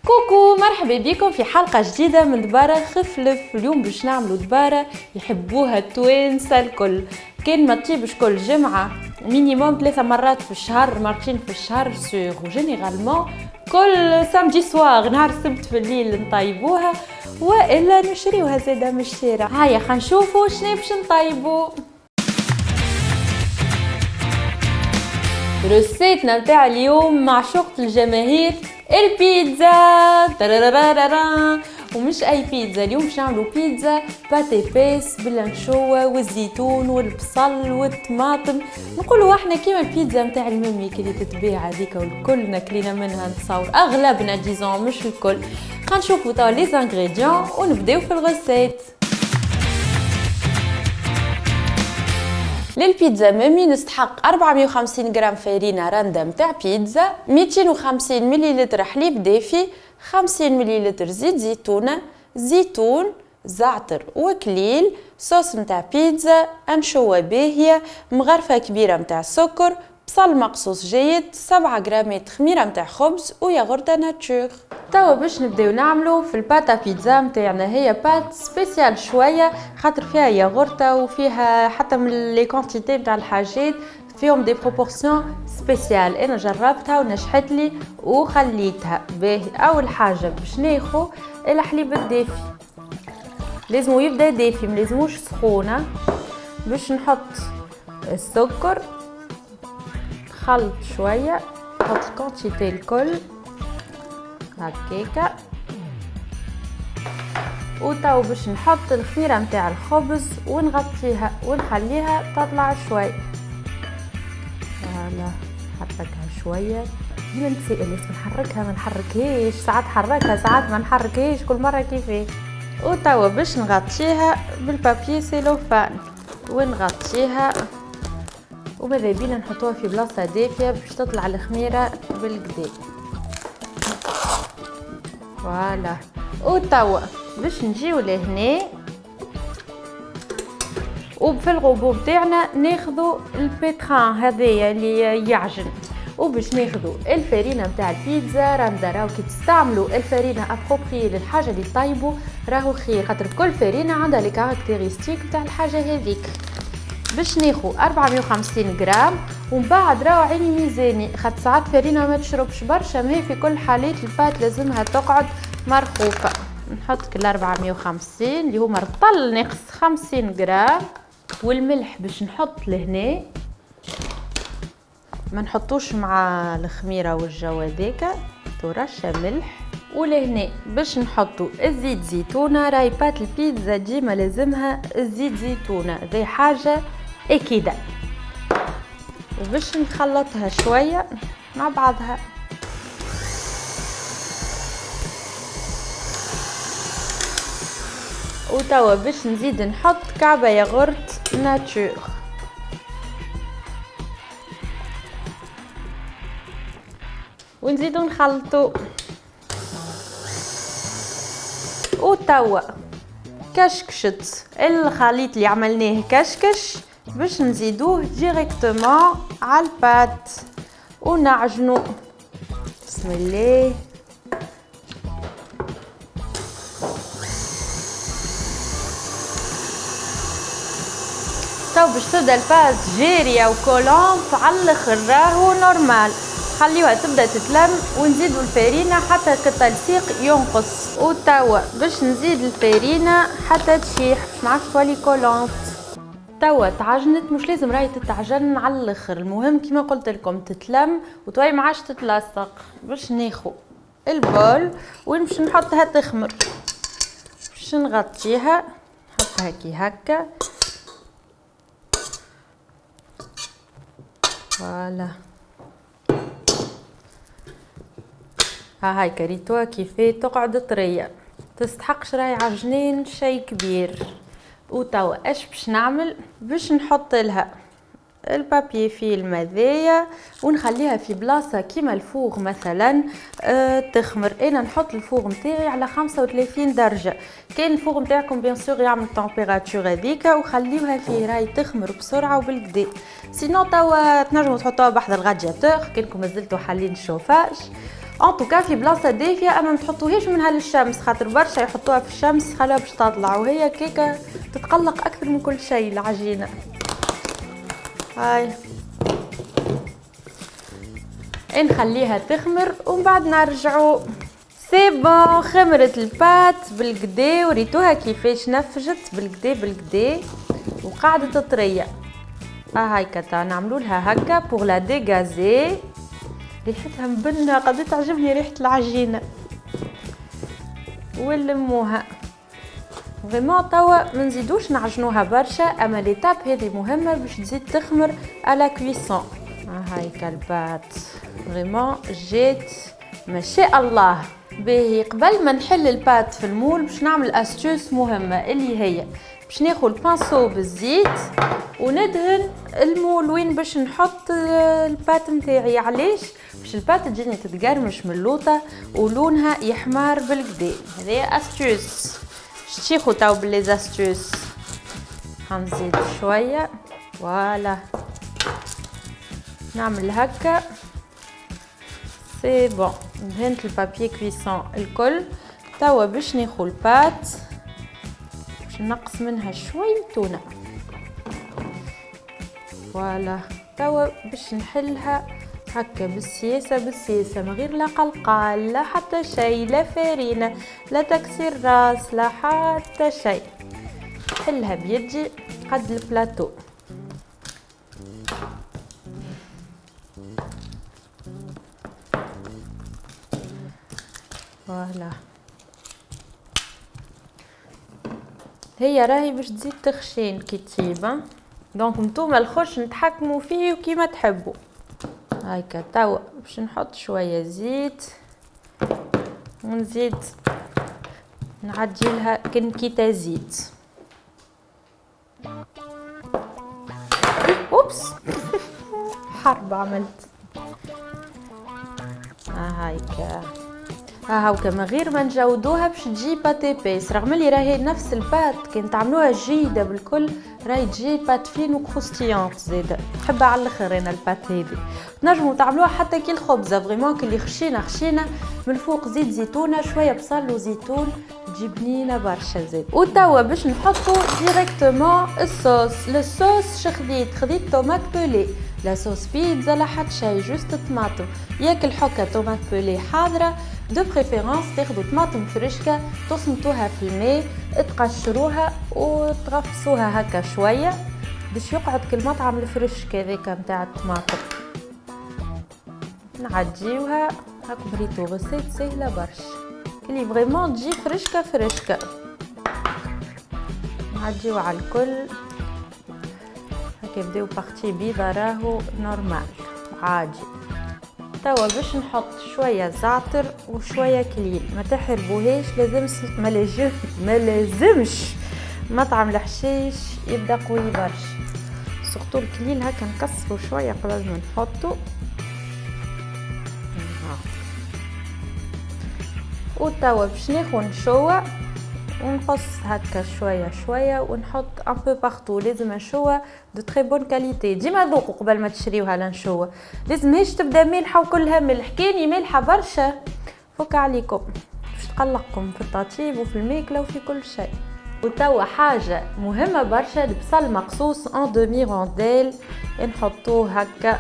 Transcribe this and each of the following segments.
كوكو، مرحبا بكم في حلقة جديدة من دبارة خفلف. اليوم باش نعملوا دبارة يحبوها التوانسة الكل. كان ما تطيبش كل جمعة مينيموم 3 مرات في الشهر، مرتين في الشهر سيغ، وجينيرالمون كل سامدي سواغ نهار السبت في الليل نطيبوها، والا نشريوها زاده من الشارع. هيا خلينا نشوفوا شنو باش نطيبوا. رسيتنا نتاع اليوم معشوقة الجماهير، البيتزا. ترارارارا. ومش اي بيتزا، اليوم باش نعملوا بيتزا باتي بيس بالانشوه والزيتون والبصل والطماطم. نقولوا احنا كيما البيتزا نتاع الممي اللي تتباع هذيك والكل ناكلينا منها، نتصور اغلبنا ديزون مش الكل. خلينا نشوفوا توا لي زانغريديون ونبداو في الغسيت. للبيتزا مامي نستحق 450 غرام فرينة رندا متاع بيتزا، 250 مليلتر حليب دافي، 50 مليلتر زيت زيتونة، زيتون، زعتر وكليل، صوص متاع بيتزا، أنشوة باهية، مغرفة كبيرة متاع سكر، بصل مقصوص جيد، 7 غرامات خميرة متاع خبز وياغورتا ناتشور. توا باش نبداو نعملو في الباتا بيتزا متاعنا. هي بات سبيسيال شويه خاطر فيها ياغورتا وفيها حتى من لي كونتيتي نتاع الحاجات فيهم دي بروبورسيون سبيسيال. انا جربتها ونجحت لي وخليتها باهي. اول حاجه باش ناخذ الحليب الدافي، لازم يبدا دافي ملازموش سخونه. باش نحط السكر، خلط شويه، نحط الكونتيتي الكل هكاكا. وتو باش نحط الخميره نتاع الخبز ونغطيها ونخليها تطلع شوي. فوالا نحركها شويه. ديما نتسائل لازم نحركها ما نحركهاش، ساعات نحركها ساعات ما نحركهاش، كل مره كيفاه. وتوا باش نغطيها بالبابي سيلوفان ونغطيها، وماذا بينا نحطوها في بلاصه دافيه باش تطلع الخميره بالكدا. فوالا. وتوا باش نجيو لهنا وفي الغوبو بتاعنا ناخذوا البيتران هذايا اللي يعجن، وباش ناخذوا الفرينه نتاع البيتزا. راهو كي تستعملوا الفرينه ابروبري للحاجه اللي طيبوا راهو خير، خاطر كل فرينه عندها لي كاركتيرستيك نتاع الحاجه هذيك. باش ناخذ 450 غرام، ومن بعد راهو عيني ميزاني خاطر ساعات فرينه ما تشربش برشا، ما هي في كل حالات البات لازمها تقعد مرخوفه. نحط كل 450 اللي هو مرطل ناقص 50 غرام. والملح باش نحط لهنا، ما نحطوش مع الخميره والجو هذاك، رشه ملح. ولهنا باش نحطوا الزيت زيتونه. راهي بات البيتزا ديما لازمها الزيت زيتونه، ذي حاجه اكيده. وباش نخلطها شويه مع بعضها. وتوا باش نزيد نحط كعبه ياغورت ناتشور. ونزيدو نخلطو. وتوا كشكشت الخليط اللي عملناه كشكش، باش نزيدوه ديريكتومون على البات ونعجنو. بسم الله. تو باش تبدا البات جاريه وكولونت على الاخر، راهو نورمال. خليوها تبدا تتلم ونزيدوا الفرينه حتى التلصيق ينقص. وتوا باش نزيد الفرينه حتى تشيح باش ما عادش تولي كولونت. توا تعجنت، مش لازم راهي تتعجن على الاخر، المهم كيما قلت لكم تتلم وتولي ما عادش تتلصق. باش ناخذ البول وين باش نحطها تخمر، باش نغطيها نحطها كي هكا. فوالا. هاي كريتوها كيفاه تقعد طريه، تستحقش راهي عجنين شي كبير. وتوا اش باش نعمل؟ باش نحط لها البابي فيلم هذايا ونخليها في بلاصه كيما الفوغ مثلا تخمر. انا نحط الفوغ نتاعي على 35 درجه. كان الفوغ نتاعكم بيان سور يعمل التمبيراتور هذيك، وخليوها فيه راهي تخمر بسرعه وبالكدا. سينو توا تنجموا تحطوها بحذا الغادياتور كانكم مازلتوا حالين الشوفاج، ان توكا في بلاصه دافيه، اما ما تحطوهاش منها للشمس خاطر برشا يحطوها في الشمس خلاها باش تطلع، وهي كيكه تتقلق اكثر من كل شيء العجينه. هاي نخليها تخمر ومن بعد نرجعوا. سي بون، خمرت البات بالكدا، وريتوها كيفاش نفجت بالكدا وقاعده تطريه. هايكا تا نعملوا لها هكا بوغ لا ديغازي. ريحتها مبنه، قد تعجبني ريحه العجينه. ونلموها فريمون. توا ما نزيدوش نعجنوها برشا، اما ليتاب هذه مهمه باش تزيد تخمر على كويسون. هايكا البات فريمون جات ما شاء الله. باهي قبل ما نحل البات في المول باش نعمل استوس مهمه اللي هي باش ناخذ البانسو بالزيت وندهن المول وين باش نحط البات نتاعي. علاش؟ باش البات تجيني تتقرمش من اللوطه ولونها يحمر بالكدا. هذه استوس. شتيخو تاو بلي زاستوس. غنزيد شويه فوالا، نعمل هكا. سي بون، دهنت البابي كويسون الكل. توا باش ناخذ البات باش نقص منها شوي تونه فوالا. توا باش نحلها هكا بالسياسه من غير لا قلقال لا حتى شيء، لا فرينه لا تكسير راس لا حتى شيء. نحلها بيدي قد البلاطو. فوالا. هي راهي باش تزيد تخشين كي تطيب، دونك نتوما الخش نتحكموا فيه وكيما تحبوا. هايكا توا باش نحط شويه زيت ونزيد نعجلها كنكيته زيت. اوبس حرب عملت. هايكا هاكا من غير ما نجودوها باش تجي باتي بيس، رغم اللي راهي نفس البات كان تعملوها جيده بالكل راهي تجي بات فين وكروستيونت زاده. نحبها على الاخر انا البات هذه. تنجموا تعملوها حتى كي الخبزه فريمون كي اللي خشينه من الفوق زيت زيتونه شويه بصل وزيتون تجي بنينه برشا زاد. وتوا باش نحطوا ديريكتومون الصوص. الصوص خذيت طوماط بولي، لا صوص بيتزا لا حتى شيء، جوست طماطم. ياك الحكه طوماط بولي حاضره دو بريفيرونس تاخذوا طماطم فريشكه تصمتوها في الماء تقشروها وتغفصوها هكا شويه باش يقعد كالمطعم الفريشك هذاك نتاع الطماطم. نعجيوها هاك بريتو غسيت سهله برشا اللي فريمون تجي فريشكه. نعجيو على الكل هكا يبداو بارتي بيضه راهو نورمال عادي. توا باش نحط شويه زعتر وشويه كليل، ما تحربوهاش ما لازمش مطعم الحشيش يبدا قوي برشا، سورتو الكليل هكا نكسرو شويه قبل ما نحطو. وتوا باش ناخذ نشوه ونقص هكا شويه ونحط ان بو بارتو. لازم نشوه دو تري بون كاليتي. ديما ذوقوا قبل ما تشريوها لنشوه، لازمهاش تبدا مالحه وكلها ملح. كاني مالحه برشا فك عليكم باش تقلقكم في التطيب وفي الماكله وفي كل شيء. وتوا حاجه مهمه برشا، البصل مقصوص ان دومي رونديل نحطوه هكا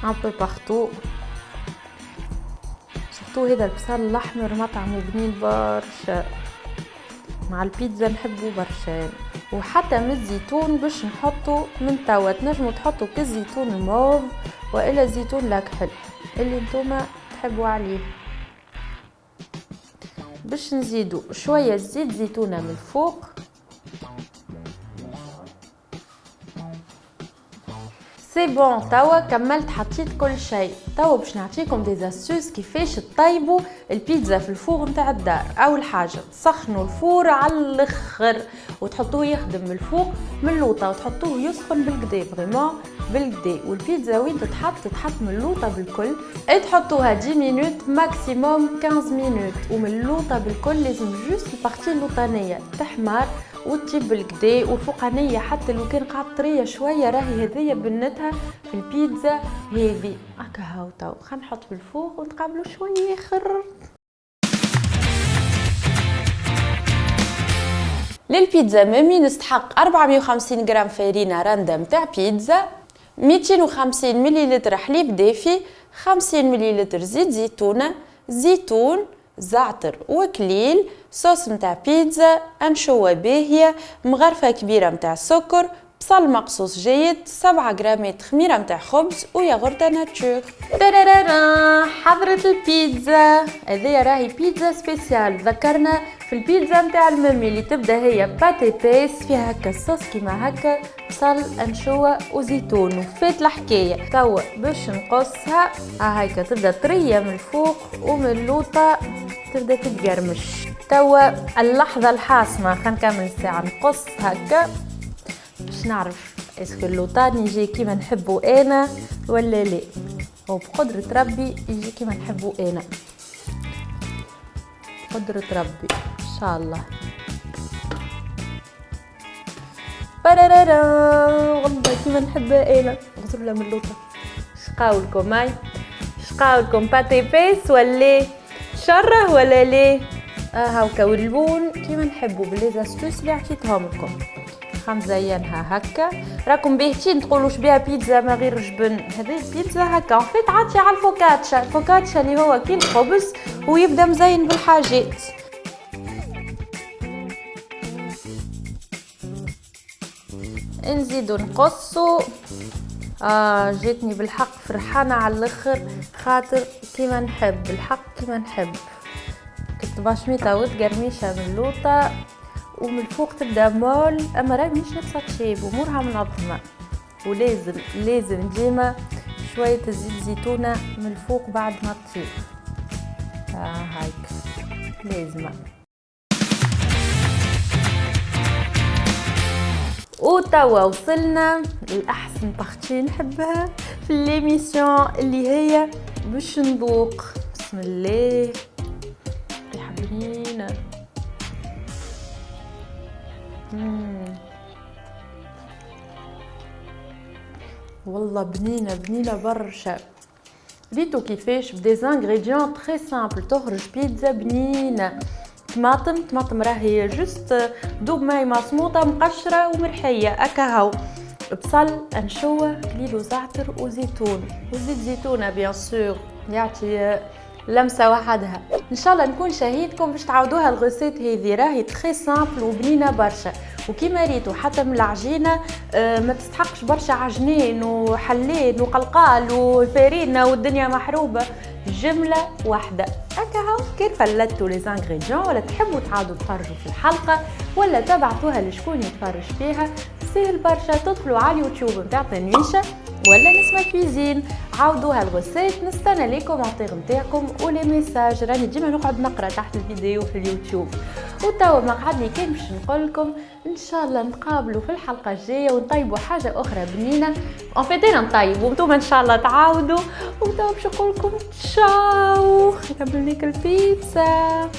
ان بو بارتو. هذا البصل الاحمر مطعمه بنين برشا مع البيتزا نحبه برشا. وحتى من الزيتون باش نحطه من توا. تنجموا تحطوا كالزيتون الموف والا زيتون لاكحل اللي نتوما تحبوا عليه. باش نزيدوا شويه زيت زيتونه من الفوق. سي بون توا كملت حطيت كل شيء. توا باش نعطيكم دي زاستوس كيفاش تطيبوا البيتزا في الفور نتاع الدار. اول حاجه تسخنوا الفور على الاخر وتحطوه يخدم من الفوق من اللوطه وتحطوه يسخن بالكدا فريمون بالكدا. والبيتزا وين تتحط من اللوطه بالكل تحطوها 10 مينوت ماكسيموم 15 مينوت. ومن اللوطه بالكل لازم جوست البارتي اللوطانيه تحمر وتجيب بالكدا والفوقانيه حتى لو كان قاعد طريه شويه راهي هذيا بنتها في البيتزا هذه هكا. هاو تو خلينا نحط بالفوق ونتقابلوا شويه اخر. للبيتزا مامي نستحق 450 غرام فرينه رنده متاع بيتزا، 250 مليلتر حليب دافي، 50 مليلتر زيت زيتونه، زيتون، زعتر وكليل، صوص متاع بيتزا، انشوه باهيه، مغرفه كبيره متاع سكر، بصل مقصوص جيد، 7 غرامات خميره متاع خبز وياغورت ناتشور. ترارارا حضرة البيتزا هذه راهي بيتزا سبيسيال. ذكرنا في البيتزا متاع المامي اللي تبدا هي باتي بيس فيها هكا الصوص كيما هكا بصل انشوه وزيتون وفات الحكايه. توا باش نقصها هكا تبدا طريه من الفوق ومن اللوطه تبدا تتقرمش. توا اللحظه الحاسمه خلينا نكمل الساعه نقص هكا باش نعرف اسكو اللوطان يجي كيما نحبو انا ولا لا، وبقدرة ربي يجي كيما نحبو انا، قدرة ربي ان شاء الله. برارارا والله كيما نحبها انا. غزر لها من اللوطه. شقاولكم هاي شقاولكم باتي بيس ولا شره ولا ليه؟ هاكا واللون كيما نحبو بالليزاستوس اللي عطيتهم لكم. نزينها هكا. راكم باهتين تقولوش بها بيتزا ما غير جبن، هذه البيتزا هكا فيت عاطي على الفوكاتشا. الفوكاتشا اللي هو كي الخبز ويبدا مزين بالحاجات. نزيدو نقصو. جاتني بالحق فرحانه على الاخر خاطر كيما نحب الحق كيما نحب. كنت باشميطه وتقرميشه من اللوطه ومن الفوق تبدا مول، اما راهي مش نفسك شيب وامورها منظمه. ولازم ديما شويه الزيت زيتونه من الفوق بعد ما تطيب. هايك لازمه. وتوا وصلنا لأحسن بارتي نحبها في ليميسيون اللي هي باش نذوق. بسم الله ريحة بنينة. والله بنينة برشا. ريتو كيفاش بدي انغريديون تري سامبل تخرج بيتزا بنينة. طماطم راهي جست دوب ماي مصموطه مقشره ومرحيه اكا. هاو بصل انشوه كليل وزعتر وزيتون وزيت زيتونه بيان سور يعطي لمسه وحدها. ان شاء الله نكون شهيدكم باش تعاودوها الغوسيت هذه راهي تري سامبل وبنينه برشا. وكيما ريتو حتى من العجينه ما تستحقش برشا عجنين وحلين وقلقال وفارينه والدنيا محروبه، جمله واحده هكا. هاو كيف فلتوا لي زانغريديون ولا تحبوا تعاودوا تفرجوا في الحلقه ولا تبعتوها لشكون يتفرج فيها، سهل برشا. تدخلوا على اليوتيوب نتاع تنويشه ولا نسمة كويزين، عاودوها الغوسيت. نستنى لي كومونتير نتاعكم ولي ميساج، راني ديما نقعد نقرا تحت الفيديو في اليوتيوب. وتوا مقعدني كان باش نقول لكم ان شاء الله نتقابلوا في الحلقه الجايه ونطيبوا حاجه اخرى بنينه. انا نطيب وانتم ان شاء الله تعاودوا. وتوا باش نقول لكم تشاو، نكمل لك البيتزا.